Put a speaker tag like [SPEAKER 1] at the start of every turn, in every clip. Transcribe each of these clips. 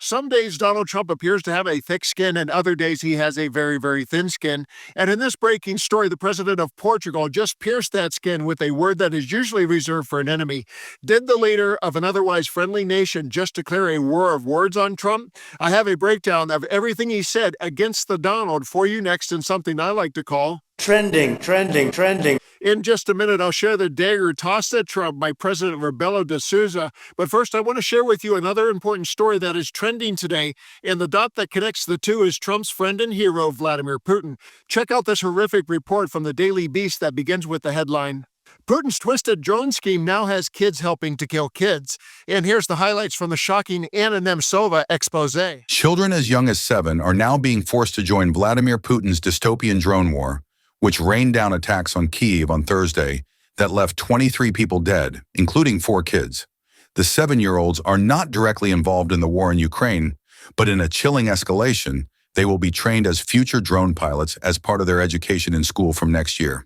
[SPEAKER 1] Some days Donald Trump appears to have a thick skin, and other days he has a very, very thin skin. And in this breaking story, the president of Portugal just pierced that skin with a word that is usually reserved for an enemy. Did the leader of an otherwise friendly nation just declare a war of words on Trump? I have a breakdown of everything he said against the Donald for you next in something I like to call
[SPEAKER 2] Trending.
[SPEAKER 1] In just a minute, I'll share the dagger tossed at Trump by President Rebelo de Souza. But first, I want to share with you another important story that is trending today, and the dot that connects the two is Trump's friend and hero, Vladimir Putin. Check out this horrific report from the Daily Beast that begins with the headline, Putin's twisted drone scheme now has kids helping to kill kids. And here's the highlights from the shocking Anna Nemtsova expose.
[SPEAKER 3] Children as young as 7 are now being forced to join Vladimir Putin's dystopian drone war, which rained down attacks on Kyiv on Thursday that left 23 people dead, including 4 kids. The 7-year-olds are not directly involved in the war in Ukraine, but in a chilling escalation, they will be trained as future drone pilots as part of their education in school from next year.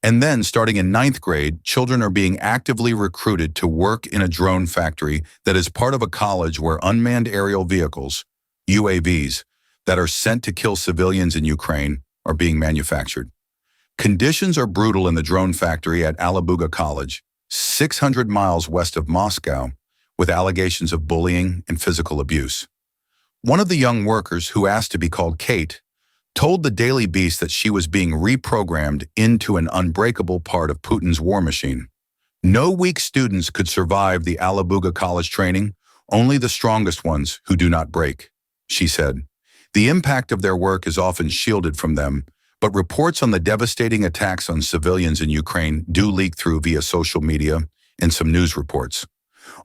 [SPEAKER 3] And then, starting in 9th grade, children are being actively recruited to work in a drone factory that is part of a college where unmanned aerial vehicles, UAVs, that are sent to kill civilians in Ukraine are being manufactured. Conditions are brutal in the drone factory at Alabuga College, 600 miles west of Moscow, with allegations of bullying and physical abuse. One of the young workers, who asked to be called Kate, told the Daily Beast that she was being reprogrammed into an unbreakable part of Putin's war machine. No weak students could survive the Alabuga College training, only the strongest ones who do not break, she said. The impact of their work is often shielded from them, but reports on the devastating attacks on civilians in Ukraine do leak through via social media and some news reports.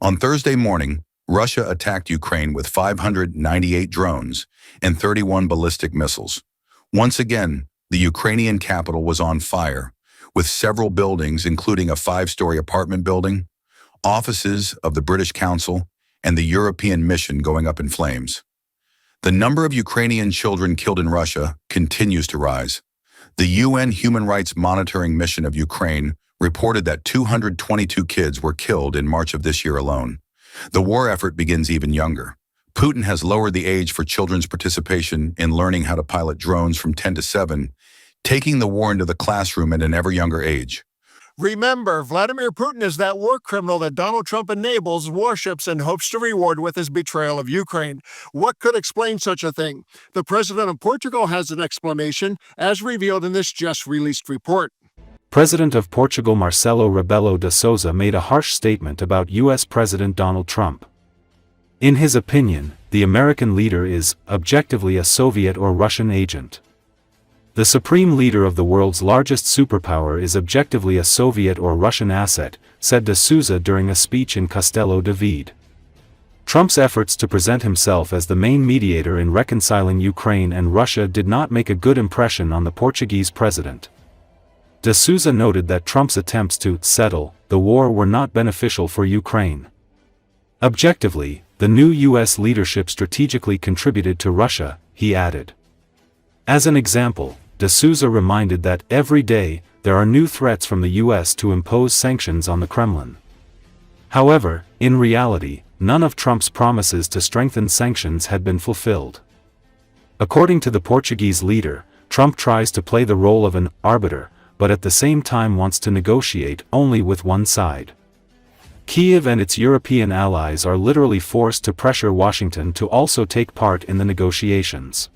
[SPEAKER 3] On Thursday morning, Russia attacked Ukraine with 598 drones and 31 ballistic missiles. Once again, the Ukrainian capital was on fire, with several buildings, including a 5-story apartment building, offices of the British Council, and the European mission going up in flames. The number of Ukrainian children killed in Russia continues to rise. The UN Human Rights Monitoring Mission of Ukraine reported that 222 kids were killed in March of this year alone. The war effort begins even younger. Putin has lowered the age for children's participation in learning how to pilot drones from 10 to 7, taking the war into the classroom at an ever younger age.
[SPEAKER 1] Remember, Vladimir Putin is that war criminal that Donald Trump enables, worships, and hopes to reward with his betrayal of Ukraine. What could explain such a thing? The president of Portugal has an explanation, as revealed in this just-released report.
[SPEAKER 4] President of Portugal Marcelo Rebelo de Sousa made a harsh statement about U.S. President Donald Trump. In his opinion, the American leader is, objectively, a Soviet or Russian agent. The supreme leader of the world's largest superpower is objectively a Soviet or Russian asset, said de Souza during a speech in Castelo de Vide. Trump's efforts to present himself as the main mediator in reconciling Ukraine and Russia did not make a good impression on the Portuguese president. De Souza noted that Trump's attempts to settle the war were not beneficial for Ukraine. Objectively, the new U.S. leadership strategically contributed to Russia, he added. As an example, de Souza reminded that, every day, there are new threats from the U.S. to impose sanctions on the Kremlin. However, in reality, none of Trump's promises to strengthen sanctions had been fulfilled. According to the Portuguese leader, Trump tries to play the role of an arbiter, but at the same time wants to negotiate only with one side. Kyiv and its European allies are literally forced to pressure Washington to also take part in the negotiations.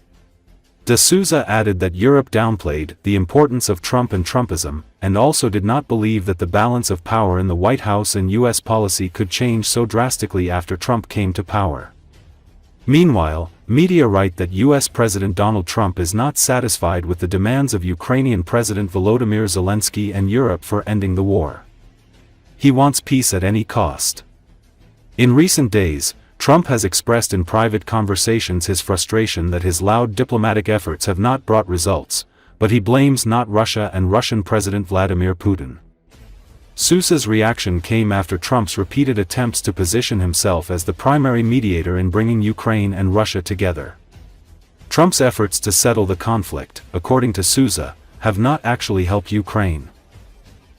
[SPEAKER 4] De Souza added that Europe downplayed the importance of Trump and Trumpism, and also did not believe that the balance of power in the White House and U.S. policy could change so drastically after Trump came to power. Meanwhile, media write that U.S. President Donald Trump is not satisfied with the demands of Ukrainian President Volodymyr Zelensky and Europe for ending the war. He wants peace at any cost. In recent days, Trump has expressed in private conversations his frustration that his loud diplomatic efforts have not brought results, but he blames not Russia and Russian President Vladimir Putin. Sousa's reaction came after Trump's repeated attempts to position himself as the primary mediator in bringing Ukraine and Russia together. Trump's efforts to settle the conflict, according to Sousa, have not actually helped Ukraine.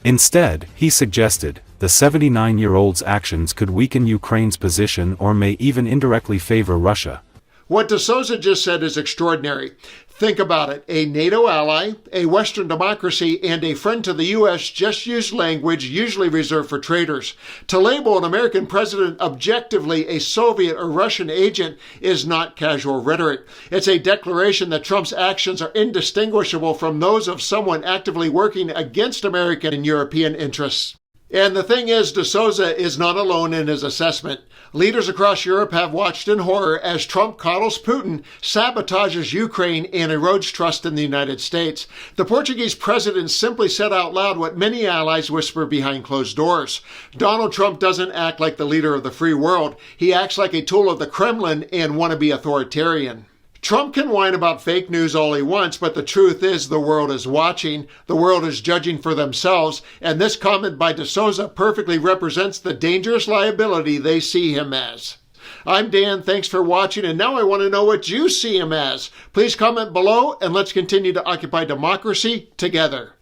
[SPEAKER 4] Instead, he suggested, the 79-year-old's actions could weaken Ukraine's position or may even indirectly favor Russia.
[SPEAKER 1] What de Souza just said is extraordinary. Think about it. A NATO ally, a Western democracy, and a friend to the U.S. just used language usually reserved for traitors. To label an American president objectively a Soviet or Russian agent is not casual rhetoric. It's a declaration that Trump's actions are indistinguishable from those of someone actively working against American and European interests. And the thing is, de Souza is not alone in his assessment. Leaders across Europe have watched in horror as Trump coddles Putin, sabotages Ukraine, and erodes trust in the United States. The Portuguese president simply said out loud what many allies whisper behind closed doors. Donald Trump doesn't act like the leader of the free world. He acts like a tool of the Kremlin and wannabe authoritarian. Trump can whine about fake news all he wants, but the truth is the world is watching, the world is judging for themselves, and this comment by de Souza perfectly represents the dangerous liability they see him as. I'm Dan, thanks for watching, and now I want to know what you see him as. Please comment below, and let's continue to occupy democracy together.